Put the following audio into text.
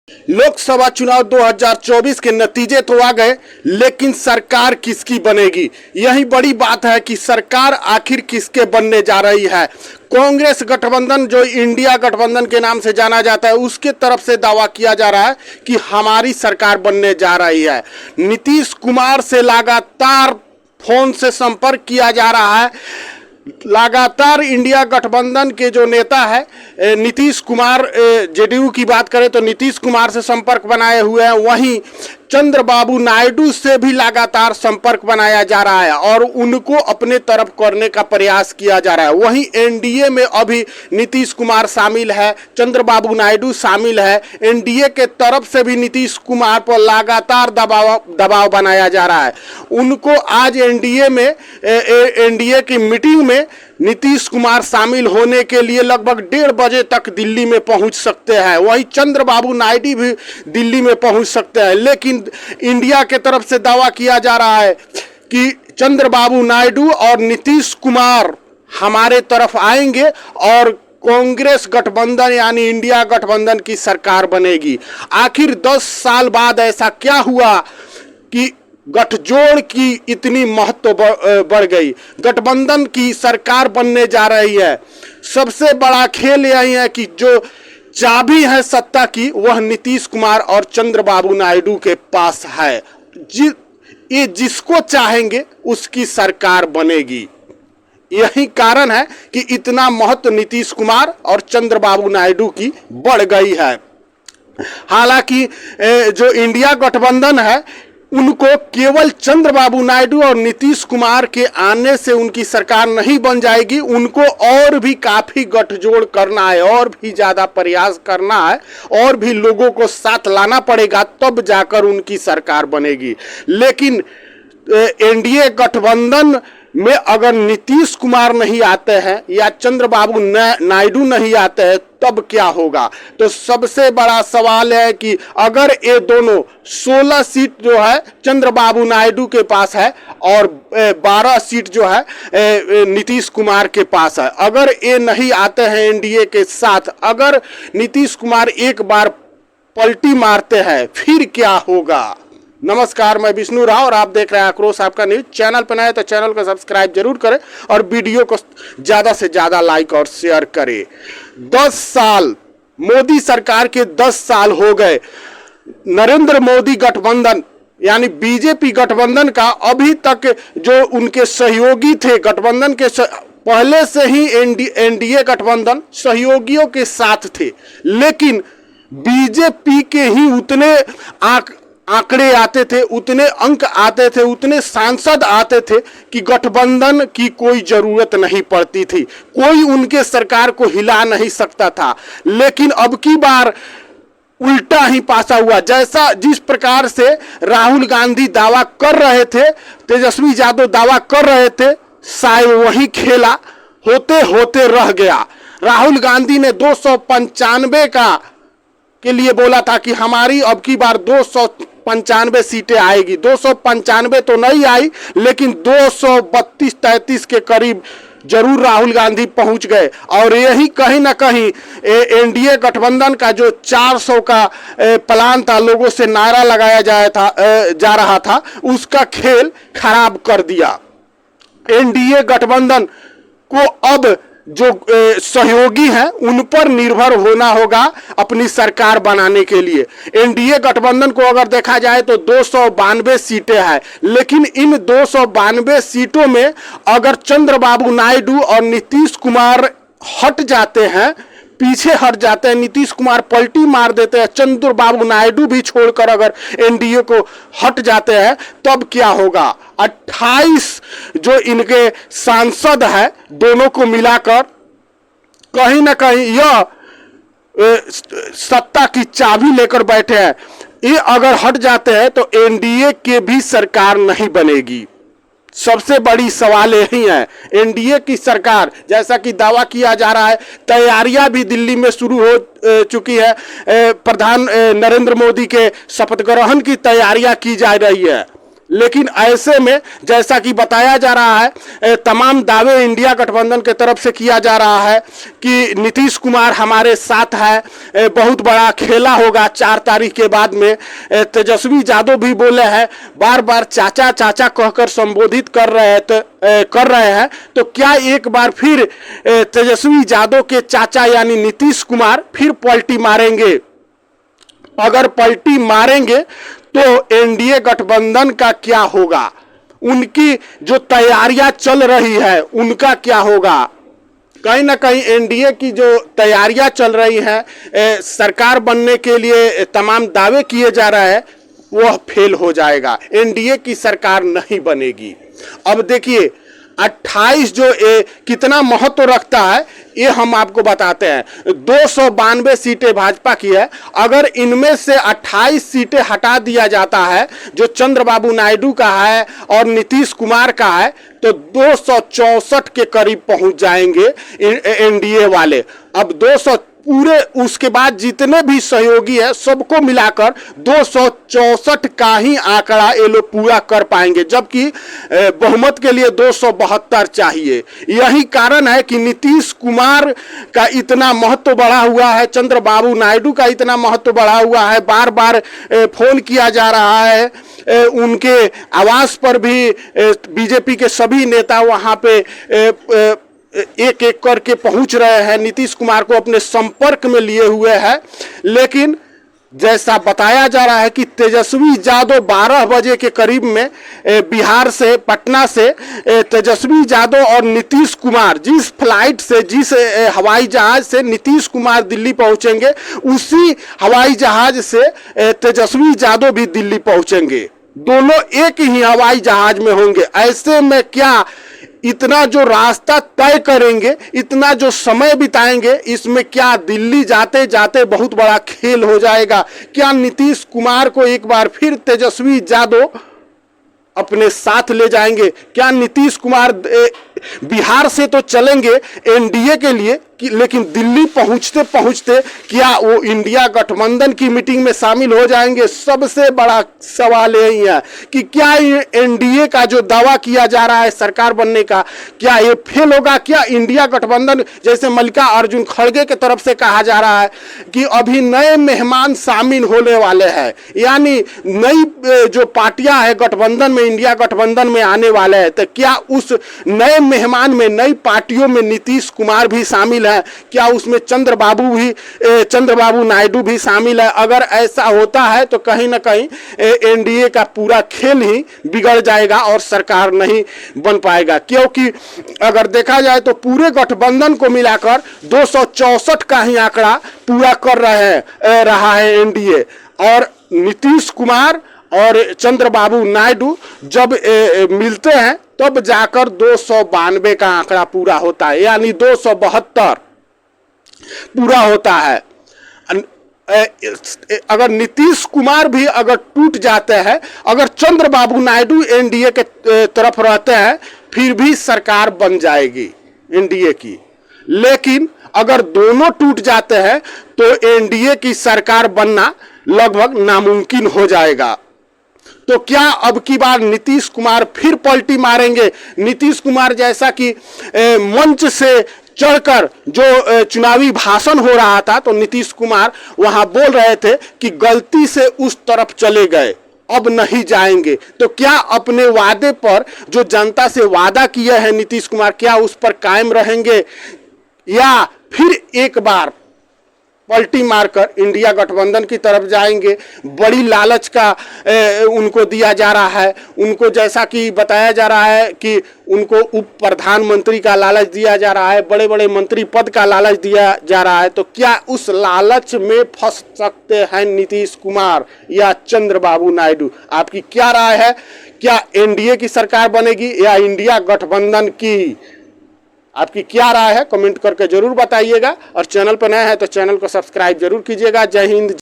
लोकसभा चुनाव 2024 के नतीजे तो आ गए, लेकिन सरकार किसकी बनेगी? यही बड़ी बात है कि सरकार आखिर किसके बनने जा रही है। कांग्रेस गठबंधन, जो इंडिया गठबंधन के नाम से जाना जाता है, उसके तरफ से दावा किया जा रहा है कि हमारी सरकार बनने जा रही है। नीतीश कुमार से लगातार फोन से संपर्क किया जा रहा है। लगातार इंडिया गठबंधन के जो नेता है नीतीश कुमार, जेडीयू की बात करें तो नीतीश कुमार से संपर्क बनाए हुए हैं। वहीं चंद्रबाबू नायडू से भी लगातार संपर्क बनाया जा रहा है और उनको अपने तरफ करने का प्रयास किया जा रहा है। वहीं एनडीए में अभी नीतीश कुमार शामिल है, चंद्रबाबू नायडू शामिल है। एनडीए के तरफ से भी नीतीश कुमार पर लगातार दबाव बनाया जा रहा है। उनको आज एनडीए की मीटिंग में नीतीश कुमार शामिल होने के लिए लगभग 1:30 बजे तक दिल्ली में पहुंच सकते हैं। वहीं चंद्रबाबू नायडू भी दिल्ली में पहुंच सकते हैं, लेकिन इंडिया के तरफ से दावा किया जा रहा है कि चंद्रबाबू नायडू और नीतीश कुमार हमारे तरफ आएंगे और कांग्रेस गठबंधन यानी इंडिया गठबंधन की सरकार बनेगी। आखिर 10 साल बाद ऐसा क्या हुआ कि गठजोड़ की इतनी महत्व बढ़ गई, गठबंधन की सरकार बनने जा रही है। सबसे बड़ा खेल यही है कि जो चाबी है सत्ता की, वह नीतीश कुमार और चंद्रबाबू नायडू के पास है। ये जिसको चाहेंगे उसकी सरकार बनेगी। यही कारण है कि इतना महत्व नीतीश कुमार और चंद्रबाबू नायडू की बढ़ गई है। हालांकि जो इंडिया गठबंधन है, उनको केवल चंद्रबाबू नायडू और नीतीश कुमार के आने से उनकी सरकार नहीं बन जाएगी। उनको और भी काफी गठजोड़ करना है, और भी ज्यादा प्रयास करना है, और भी लोगों को साथ लाना पड़ेगा, तब जाकर उनकी सरकार बनेगी। लेकिन एनडीए गठबंधन में अगर नीतीश कुमार नहीं आते हैं या चंद्रबाबू नायडू नहीं आते हैं, तब क्या होगा? तो सबसे बड़ा सवाल है कि अगर ये दोनों 16 सीट जो है चंद्रबाबू नायडू के पास है और 12 सीट जो है नीतीश कुमार के पास है, अगर ये नहीं आते हैं एनडीए के साथ, अगर नीतीश कुमार एक बार पलटी मारते हैं, फिर क्या होगा? नमस्कार, मैं विष्णु राव और आप देख रहे हैं आक्रोश आपका न्यूज। चैनल पर नए तो चैनल को सब्सक्राइब जरूर करें और वीडियो को ज्यादा से ज्यादा लाइक और शेयर करें। 10 साल, मोदी सरकार के 10 साल हो गए। नरेंद्र मोदी गठबंधन यानी बीजेपी गठबंधन का अभी तक जो उनके सहयोगी थे, गठबंधन के पहले से ही एनडीए गठबंधन सहयोगियों के साथ थे, लेकिन बीजेपी के ही उतने आंकड़े आते थे, उतने अंक आते थे, उतने सांसद आते थे कि गठबंधन की कोई जरूरत नहीं पड़ती थी, कोई उनके सरकार को हिला नहीं सकता था। लेकिन अब की बार उल्टा ही पासा हुआ। जिस प्रकार से राहुल गांधी दावा कर रहे थे, तेजस्वी यादव दावा कर रहे थे, शायद वही खेला होते होते रह गया। राहुल गांधी ने 295 के लिए बोला था कि हमारी अब की बार 295 सीटें आएगी। 295 तो नहीं आई, लेकिन 232-33 के करीब जरूर राहुल गांधी पहुंच गए। और यही कहीं ना कहीं एनडीए गठबंधन का जो 400 का प्लान था, लोगों से नारा लगाया जा रहा था, उसका खेल खराब कर दिया। एनडीए गठबंधन को अब जो सहयोगी हैं उन पर निर्भर होना होगा अपनी सरकार बनाने के लिए। एनडीए गठबंधन को अगर देखा जाए तो 292 सीटें हैं, लेकिन इन 292 सीटों में अगर चंद्रबाबू नायडू और नीतीश कुमार हट जाते हैं, पीछे हट जाते हैं, नीतीश कुमार पलटी मार देते हैं, चंद्रबाबू नायडू भी छोड़कर अगर एनडीए को हट जाते हैं, तब क्या होगा? 28 जो इनके सांसद हैं, दोनों को मिलाकर कहीं ना कहीं यह सत्ता की चाबी लेकर बैठे हैं। ये अगर हट जाते हैं तो एनडीए के भी सरकार नहीं बनेगी। सबसे बड़ी सवाल यही है। एनडीए की सरकार, जैसा कि दावा किया जा रहा है, तैयारियां भी दिल्ली में शुरू हो चुकी है। प्रधान नरेंद्र मोदी के शपथ ग्रहण की तैयारियां की जा रही है, लेकिन ऐसे में जैसा कि बताया जा रहा है, तमाम दावे इंडिया गठबंधन के तरफ से किया जा रहा है कि नीतीश कुमार हमारे साथ है, बहुत बड़ा खेला होगा 4 तारीख के बाद में। तेजस्वी यादव भी बोले हैं, बार बार चाचा चाचा कहकर संबोधित कर रहे हैं, तो क्या एक बार फिर तेजस्वी यादव के चाचा यानी नीतीश कुमार फिर पलटी मारेंगे? अगर पलटी मारेंगे तो एनडीए गठबंधन का क्या होगा? उनकी जो तैयारियां चल रही है उनका क्या होगा? कहीं ना कहीं एनडीए की जो तैयारियां चल रही हैं, सरकार बनने के लिए तमाम दावे किए जा रहे हैं, वह फेल हो जाएगा। एनडीए की सरकार नहीं बनेगी। अब देखिए 28 जो कितना महत्व रखता है ये हम आपको बताते हैं। 292 सीटें भाजपा की है। अगर इनमें से 28 सीटें हटा दिया जाता है जो चंद्रबाबू नायडू का है और नीतीश कुमार का है, तो 264 के करीब पहुंच जाएंगे एनडीए वाले। अब 200 पूरे उसके बाद जितने भी सहयोगी है सबको मिलाकर 264 का ही आंकड़ा ये लोग पूरा कर पाएंगे, जबकि बहुमत के लिए 272 चाहिए। यही कारण है कि नीतीश कुमार का इतना महत्व बढ़ा हुआ है, चंद्रबाबू नायडू का इतना महत्व बढ़ा हुआ है। बार बार फोन किया जा रहा है, उनके आवास पर भी बीजेपी के सभी नेता वहां पे एक एक करके पहुंच रहे हैं, नीतीश कुमार को अपने संपर्क में लिए हुए हैं। लेकिन जैसा बताया जा रहा है कि तेजस्वी यादव 12 बजे के करीब में बिहार से, पटना से तेजस्वी यादव और नीतीश कुमार जिस फ्लाइट से, जिस हवाई जहाज से नीतीश कुमार दिल्ली पहुंचेंगे, उसी हवाई जहाज से तेजस्वी यादव भी दिल्ली पहुंचेंगे। दोनों एक ही हवाई जहाज में होंगे। ऐसे में क्या इतना जो रास्ता तय करेंगे, इतना जो समय बिताएंगे, इसमें क्या दिल्ली जाते जाते बहुत बड़ा खेल हो जाएगा? क्या नीतीश कुमार को एक बार फिर तेजस्वी यादव अपने साथ ले जाएंगे? क्या नीतीश कुमार बिहार से तो चलेंगे एनडीए के लिए, लेकिन दिल्ली पहुंचते पहुंचते क्या वो इंडिया गठबंधन की मीटिंग में शामिल हो जाएंगे? सबसे बड़ा सवाल यही है कि क्या एनडीए का जो दावा किया जा रहा है सरकार बनने का, क्या ये फेल होगा? क्या इंडिया गठबंधन, जैसे मल्लिकार्जुन खड़गे की तरफ से कहा जा रहा है कि अभी नए मेहमान शामिल होने वाले हैं, यानी नई जो पार्टियां हैं गठबंधन में, इंडिया गठबंधन में आने वाले हैं, तो क्या उस नए मेहमान में, नई पार्टियों में नीतीश कुमार भी शामिल है? क्या उसमें चंद्रबाबू नायडू भी शामिल है? अगर ऐसा होता है तो कहीं ना कहीं एनडीए का पूरा खेल ही बिगड़ जाएगा और सरकार नहीं बन पाएगा। क्योंकि अगर देखा जाए तो पूरे गठबंधन को मिलाकर 264 का ही आंकड़ा पूरा कर रहा है एनडीए, और नीतीश कुमार और चंद्रबाबू नायडू जब मिलते हैं तब जाकर 292 का आंकड़ा पूरा होता है, यानी 272 पूरा होता है। अगर नीतीश कुमार भी अगर टूट जाते हैं, अगर चंद्रबाबू नायडू एनडीए के तरफ रहते हैं, फिर भी सरकार बन जाएगी एनडीए की। लेकिन अगर दोनों टूट जाते हैं तो एनडीए की सरकार बनना लगभग नामुमकिन हो जाएगा। तो क्या अब की बार नीतीश कुमार फिर पलटी मारेंगे? नीतीश कुमार जैसा कि मंच से चढ़कर जो चुनावी भाषण हो रहा था, तो नीतीश कुमार वहां बोल रहे थे कि गलती से उस तरफ चले गए, अब नहीं जाएंगे। तो क्या अपने वादे पर, जो जनता से वादा किया है नीतीश कुमार, क्या उस पर कायम रहेंगे या फिर एक बार पलटी मारकर इंडिया गठबंधन की तरफ जाएंगे? बड़ी लालच का उनको दिया जा रहा है। उनको जैसा कि बताया जा रहा है कि उनको उप प्रधानमंत्री का लालच दिया जा रहा है, बड़े बड़े मंत्री पद का लालच दिया जा रहा है। तो क्या उस लालच में फंस सकते हैं नीतीश कुमार या चंद्रबाबू नायडू? आपकी क्या राय है? क्या एनडीए की सरकार बनेगी या इंडिया गठबंधन की? आपकी क्या राय है कमेंट करके जरूर बताइएगा, और चैनल पर नए हैं तो चैनल को सब्सक्राइब जरूर कीजिएगा। जय हिंद।